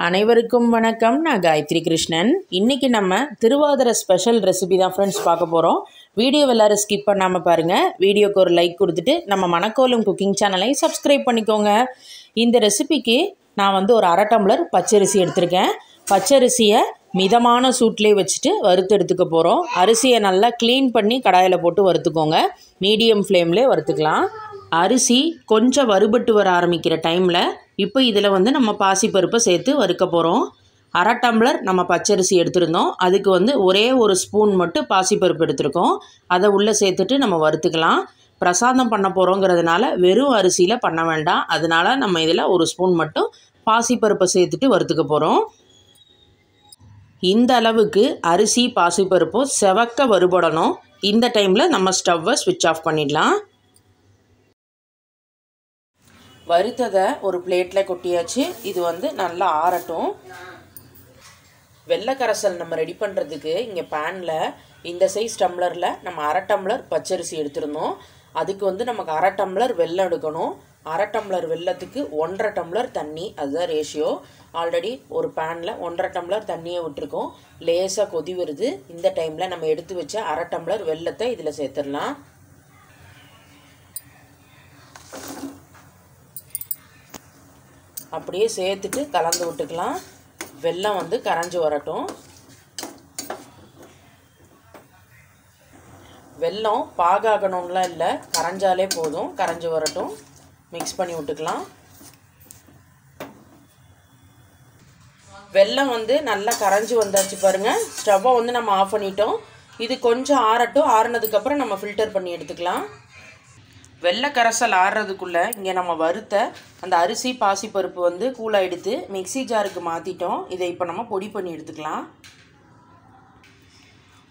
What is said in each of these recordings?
அனைவருக்கும் வணக்கம். நான் காயத்ரி கிருஷ்ணன். இன்றைக்கி நம்ம திருவாதிரை ஸ்பெஷல் ரெசிபி தான் ஃப்ரெண்ட்ஸ் பார்க்க போகிறோம். வீடியோ எல்லாரும் ஸ்கிப் பண்ணாமல் பாருங்கள். வீடியோக்கு ஒரு லைக் கொடுத்துட்டு நம்ம மணக்கோலம் குக்கிங் சேனலை சப்ஸ்கிரைப் பண்ணிக்கோங்க. இந்த ரெசிபிக்கு நான் ஒரு அரை டம்ளர் பச்சரிசி எடுத்திருக்கேன். பச்சரிசியை மிதமான சூட்லேயே வச்சுட்டு வறுத்து எடுத்துக்க போகிறோம். அரிசியை நல்லா க்ளீன் பண்ணி கடாயில் போட்டு வறுத்துக்கோங்க. மீடியம் ஃப்ளேம்லேயே வறுத்துக்கலாம். அரிசி கொஞ்சம் வறுபட்டு வர ஆரம்பிக்கிற டைமில் இப்போ இதில் நம்ம பாசிப்பருப்பை சேர்த்து வறுக்க போகிறோம். அரை டம்ளர் நம்ம பச்சரிசி எடுத்துருந்தோம். அதுக்கு ஒரே ஒரு ஸ்பூன் மட்டும் பாசிப்பருப்பு எடுத்துருக்கோம். அதை உள்ளே சேர்த்துட்டு நம்ம வறுத்துக்கலாம். பிரசாதம் பண்ண போகிறோங்கிறதுனால வெறும் அரிசியில் பண்ண வேண்டாம். அதனால் நம்ம இதில் ஒரு ஸ்பூன் மட்டும் பாசிப்பருப்பை சேர்த்துட்டு வறுத்துக்க போகிறோம். இந்த அளவுக்கு அரிசி பாசிப்பருப்பும் செவக்க வறுபடணும். இந்த டைமில் நம்ம ஸ்டவ்வை ஸ்விட்ச் ஆஃப் பண்ணிடலாம். வறுத்ததை ஒரு பிளேட்டில் கொட்டியாச்சு. இது நல்லா ஆறட்டும். வெள்ளை கரைசல் நம்ம ரெடி பண்ணுறதுக்கு இங்கே பேனில் இந்த சைஸ் டம்ளரில் நம்ம அரை டம்ளர் பச்சரிசி எடுத்துருந்தோம். அதுக்கு நமக்கு அரை டம்ளர் வெல்லம் எடுக்கணும். அரை டம்ளர் வெல்லத்துக்கு 1.5 டம்ளர் தண்ணி, அதுதான் ரேஷியோ. ஆல்ரெடி ஒரு பேனில் 1.5 டம்ளர் தண்ணியை விட்டுருக்கோம். லேசாக கொதி வருது. இந்த டைமில் நம்ம எடுத்து வச்ச அரை டம்ளர் வெல்லத்தை இதில் சேர்த்துடலாம். அப்படியே சேர்த்துட்டு கலந்து விட்டுக்கலாம். வெல்லம் கரைஞ்சி வரட்டும். வெல்லம் பாகாகணும்லாம் இல்லை, கரைஞ்சாலே போதும். கரைஞ்சி வரட்டும். மிக்ஸ் பண்ணி விட்டுக்கலாம். வெல்லம் நல்லா கரைஞ்சி வந்தாச்சு பாருங்கள். ஸ்டவ்வை நம்ம ஆஃப் பண்ணிட்டோம். இது கொஞ்சம் ஆறட்டும். ஆறுனதுக்கப்புறம் நம்ம ஃபில்டர் பண்ணி எடுத்துக்கலாம். வெள்ளை கரைசல் ஆறுறதுக்குள்ளே இங்கே நம்ம வறுத்த அந்த அரிசி பாசிப்பருப்பு கூலாக எடுத்து மிக்சி ஜாருக்கு மாற்றிட்டோம். இதை இப்போ நம்ம பொடி பண்ணி எடுத்துக்கலாம்.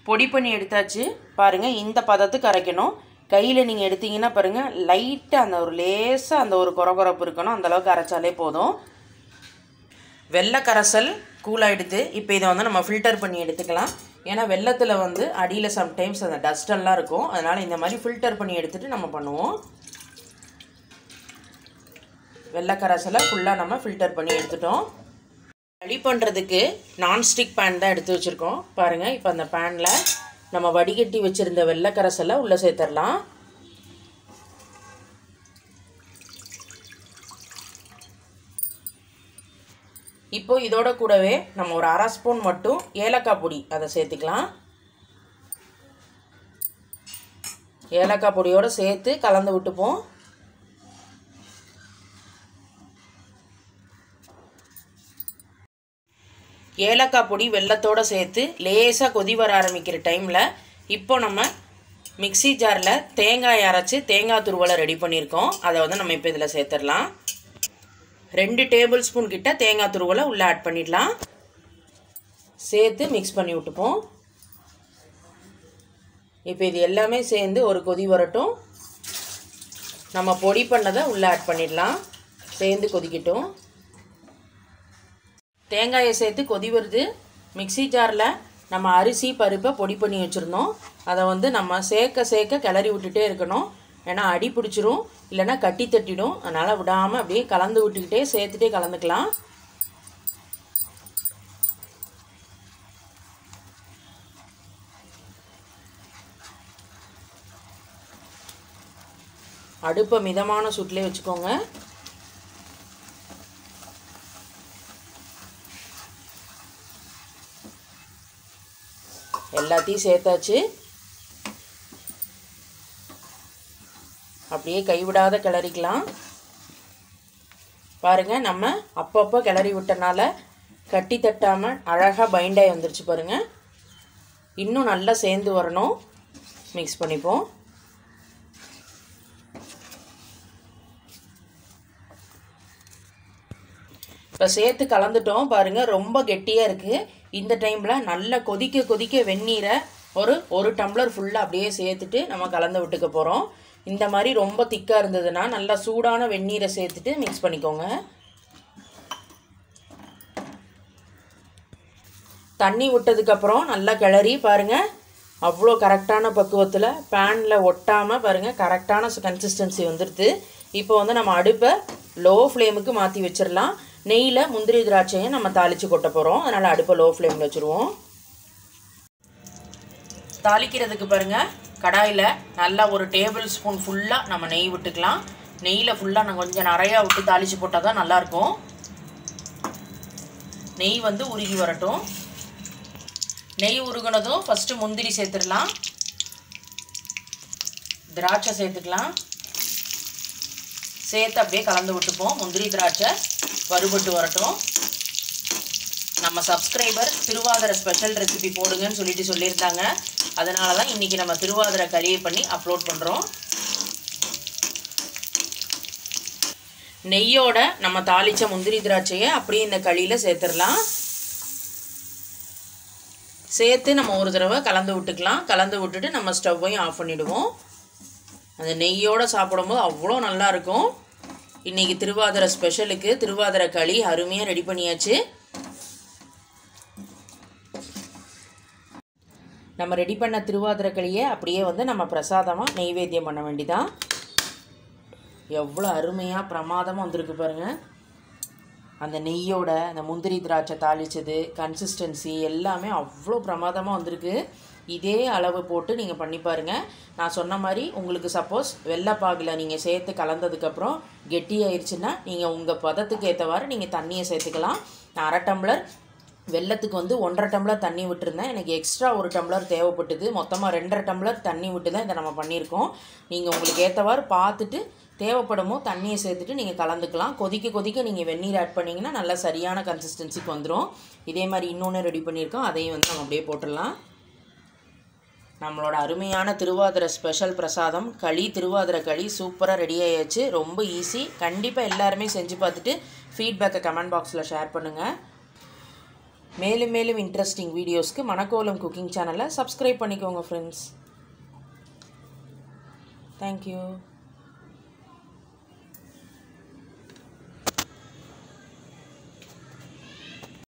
பொடி பண்ணி எடுத்தாச்சு பாருங்கள். இந்த பதத்துக்கு அரைக்கணும். கையில் நீங்கள் எடுத்தீங்கன்னா பாருங்கள், லைட்டாக அந்த ஒரு லேசாக அந்த ஒரு கொரகொரப்பு இருக்கணும். அந்தளவுக்கு அரைச்சாலே போதும். வெள்ளை கரைசல் கூலாக எடுத்து இப்போ இதை நம்ம ஃபில்டர் பண்ணி எடுத்துக்கலாம். ஏன்னா வெள்ளத்தில் அடியில் சம்டைம்ஸ் அந்த டஸ்டெல்லாம் இருக்கும். அதனால் இந்த மாதிரி ஃபில்டர் பண்ணி எடுத்துகிட்டு நம்ம பண்ணுவோம். வெள்ளை கரைசலை ஃபுல்லாக நம்ம ஃபில்டர் பண்ணி எடுத்துட்டோம். ரெடி பண்ணுறதுக்கு நான்ஸ்டிக் பேன் தான் எடுத்து வச்சுருக்கோம். பாருங்கள், இப்போ அந்த பேனில் நம்ம வடிகட்டி வச்சுருந்த வெள்ளை கரைசலை உள்ளே சேர்த்துடலாம். இப்போ இதோட கூடவே நம்ம ஒரு அரை ஸ்பூன் மட்டும் ஏலக்காய் பொடி அதை சேர்த்துக்கலாம். ஏலக்காய் பொடியோடு சேர்த்து கலந்து விட்டுப்போம். ஏலக்காய் பொடி வெல்லத்தோடு சேர்த்து லேசாக கொதி வர ஆரம்பிக்கிற டைமில் இப்போ நம்ம மிக்சி ஜாரில் தேங்காய் அரைச்சி தேங்காய் துருவலை ரெடி பண்ணியிருக்கோம். அதை நம்ம இப்போ இதில் சேர்த்துடலாம். 2 டேபிள் ஸ்பூன் கிட்ட தேங்காய் துருவலை உள்ளே ஆட் பண்ணிடலாம். சேர்த்து மிக்ஸ் பண்ணி விட்டுப்போம். இப்போ இது எல்லாமே சேர்ந்து ஒரு கொதி வரட்டும். நம்ம பொடி பண்ணதை உள்ளே ஆட் பண்ணிடலாம். சேர்ந்து கொதிக்கட்டும். தேங்காயை சேர்த்து கொதி வருது. மிக்சி ஜாரில் நம்ம அரிசி பருப்பை பொடி பண்ணி வச்சுருந்தோம். அதை நம்ம சேர்க்க கிளறி விட்டுட்டே இருக்கணும். ஏன்னா அடி பிடிச்சிரும், இல்லைன்னா கட்டி தட்டிடும். அதனால் விடாமல் அப்படியே கலந்து விட்டுக்கிட்டே சேர்த்துட்டே கலந்துக்கலாம். அடுப்பை மிதமான சூட்டிலே வச்சுக்கோங்க. எல்லாத்தையும் சேர்த்தாச்சு. அப்படியே கைவிடாத கிளறிக்கலாம். பாருங்கள், நம்ம அப்பப்போ கிளறி விட்டனால கட்டி தட்டாமல் அழகாக பைண்டாகி வந்துருச்சு பாருங்கள். இன்னும் நல்லா சேர்ந்து வரணும். மிக்ஸ் பண்ணிப்போம். இப்போ சேர்த்து கலந்துட்டோம் பாருங்கள். ரொம்ப கெட்டியாக இருக்குது. இந்த டைமில் நல்லா கொதிக்க வெந்நீரை ஒரு டம்ளர் ஃபுல்லாக அப்படியே சேர்த்துட்டு நம்ம கலந்து விட்டுக்க போகிறோம். இந்த மாதிரி ரொம்ப திக்காக இருந்ததுன்னா நல்லா சூடான வெந்நீரை சேர்த்துட்டு மிக்ஸ் பண்ணிக்கோங்க. தண்ணி விட்டதுக்கப்புறம் நல்லா கிளறி பாருங்கள். அவ்வளோ கரெக்டான பக்குவத்தில் பேனில் ஒட்டாமல் பாருங்கள் கரெக்டான கன்சிஸ்டன்சி வந்துடுது. இப்போ நம்ம அடுப்பை லோ ஃப்ளேமுக்கு மாற்றி வச்சிடலாம். நெய்யில் முந்திரி திராட்சையை நம்ம தாளித்து கொட்ட போகிறோம். அதனால் அடுப்பை லோ ஃப்ளேமில் வச்சுருவோம். தாளிக்கிறதுக்கு பாருங்கள், கடாயில் நல்லா ஒரு டேபிள் ஸ்பூன் ஃபுல்லாக நம்ம நெய் விட்டுக்கலாம். நெய்யில் ஃபுல்லாக நான் கொஞ்சம் நிறையா விட்டு தாளித்து போட்டால் தான் நல்லாயிருக்கும். நெய் வந்து உருகி வரட்டும். நெய் உருகுனதும் ஃபஸ்ட்டு முந்திரி சேர்த்துடலாம். திராட்சை சேர்த்துக்கலாம். சேர்த்து அப்படியே கலந்து விட்டுப்போம். முந்திரி திராட்சை வறுபட்டு வரட்டும். நம்ம சப்ஸ்கிரைபர் திருவாதிரை ஸ்பெஷல் ரெசிபி போடுங்கன்னு சொல்லியிருந்தாங்க. அதனால தான் இன்றைக்கி நம்ம திருவாதிரை களியை பண்ணி அப்லோட் பண்ணுறோம். நெய்யோட நம்ம தாளித்த முந்திரி திராட்சையை அப்படியே இந்த களியில் சேர்த்துடலாம். சேர்த்து நம்ம ஒரு தடவை கலந்து விட்டுக்கலாம். கலந்து விட்டுட்டு நம்ம ஸ்டவ்வையும் ஆஃப் பண்ணிவிடுவோம். அந்த நெய்யோடு சாப்பிடும்போது அவ்வளோ நல்லாயிருக்கும். இன்றைக்கி திருவாதிரை ஸ்பெஷலுக்கு திருவாதிரை களி அருமையாக ரெடி பண்ணியாச்சு. நம்ம ரெடி பண்ண திருவாதிரை களியை அப்படியே வந்து நம்ம பிரசாதமாக நெய்வேத்தியம் பண்ண வேண்டிதான். எவ்வளோ அருமையாக பிரமாதமாக வந்திருக்கு பாருங்கள். அந்த நெய்யோட அந்த முந்திரி திராட்சை தாளித்தது கன்சிஸ்டன்சி எல்லாமே அவ்வளோ பிரமாதமாக வந்திருக்கு. இதே அளவு போட்டு நீங்கள் பண்ணி பாருங்கள். நான் சொன்ன மாதிரி உங்களுக்கு சப்போஸ் வெள்ளைப்பாகில் நீங்கள் சேர்த்து கலந்ததுக்கப்புறம் கெட்டியாயிருச்சுன்னா நீங்கள் உங்கள் பதத்துக்கு ஏற்றவாறு நீங்கள் தண்ணியை சேர்த்துக்கலாம். நான் 1/2 டம்ளர் வெல்லத்துக்கு வந்து 1.5 டம்ளர் தண்ணி விட்டுருந்தேன். எனக்கு எக்ஸ்ட்ரா 1 டம்ளர் தேவைப்பட்டது. மொத்தமாக 2.5 டம்ளர் தண்ணி விட்டு தான் இதை நம்ம பண்ணியிருக்கோம். நீங்கள் உங்களுக்கு ஏற்றவாறு பார்த்துட்டு தேவைப்படுமோ தண்ணியை சேர்த்துட்டு நீங்கள் கலந்துக்கலாம். கொதிக்க கொதிக்க நீங்கள் வெந்நீர் ஆட் பண்ணிங்கன்னா நல்லா சரியான கன்சிஸ்டன்சிக்கு வந்துடும். இதே மாதிரி இன்னொன்று ரெடி பண்ணியிருக்கோம். அதையும் வந்து நம்ம அப்படியே போட்டுடலாம். நம்மளோட அருமையான திருவாதிரை ஸ்பெஷல் பிரசாதம் களி, திருவாதிரை களி சூப்பராக ரெடி ஆயாச்சு. ரொம்ப ஈஸி. கண்டிப்பாக எல்லாருமே செஞ்சு பார்த்துட்டு ஃபீட்பேக்கை கமெண்ட் பாக்ஸில் ஷேர் பண்ணுங்கள். மேலும் மேலும் இன்ட்ரெஸ்டிங் வீடியோஸ்க்கு மணக்கோலம் குக்கிங் சேனலை சப்ஸ்கிரைப் பண்ணிக்கோங்க ஃப்ரெண்ட்ஸ். தேங்க்யூ.